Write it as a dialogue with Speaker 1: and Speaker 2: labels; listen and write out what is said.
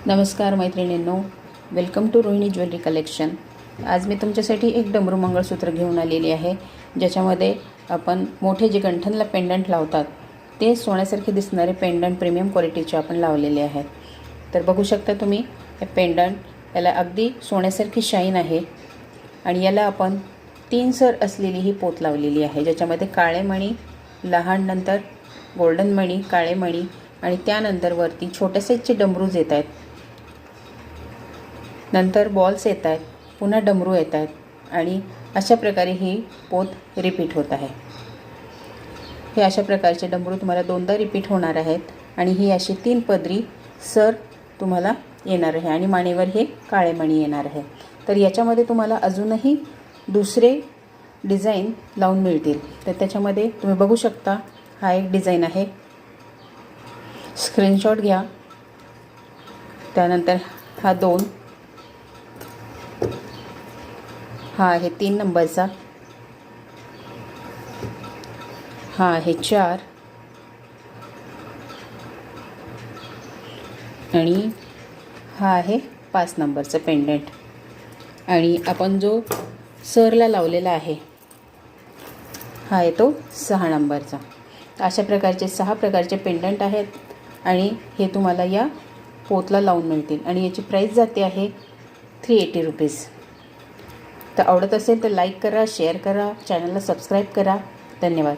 Speaker 1: नमस्कार मैत्रिणींनो, welcome to Rohini jewellery collection. आज मी तुमच्यासाठी एक डमरू मंगळसूत्र घेऊन आलेली आहे, ज्याच्यामध्ये आपण मोठे जे गंठनला पेंडंट लावतात ते सोन्यासारखे दिसणारे पेंडंट प्रीमियम क्वालिटीचे आपण लावलेले आहेत। तर बघू शकता तुम्ही हे पेंडंट, याला अगदी सोन्यासारखी शाईन आहे आणि याला आपण 3 सर असलेली ही पोत लावलेली आहे, ज्याच्यामध्ये काळे मणी, लहान नंतर गोल्डन मणी, काळे मणी आणि त्यानंतर वरती छोट्या साईजचे डमरूज येत आहेत, नंतर बॉल्स येत आहेत, पुन्हा डमरू येत आहेत आणि अशा प्रकारे ही पोत रिपीट होत आहे। हे अशा प्रकारचे डमरू तुम्हाला 2दा रिपीट होणार आहेत आणि ही अशी 3 पदरी सर तुम्हाला येणार आहे आणि मानेवर हे काळे मणी येणार आहे। तर याच्यामध्ये तुम्हाला अजूनही दुसरे डिझाईन लावून मिळतील। तर त्याच्यामध्ये तुम्ही बघू शकता, हा एक डिझाईन आहे, स्क्रीनशॉट घ्या। त्यानंतर हा 2, हा आहे 3 नंबरचा, हा आहे 4 आणि हा आहे 5 नंबरचा पेंडंट। आणि आपण जो सरला लावलेला आहे हा आहे तो 6 नंबरचा। अशा प्रकारचे 6 प्रकारचे पेंडंट आहेत आणि हे तुम्हाला या पोतला लावून मिळतील आणि याची प्राईस जाते आहे 380 रुपीज। तर आवडत असेल तर लाईक करा, शेअर करा, चॅनलला सबस्क्राईब करा। धन्यवाद।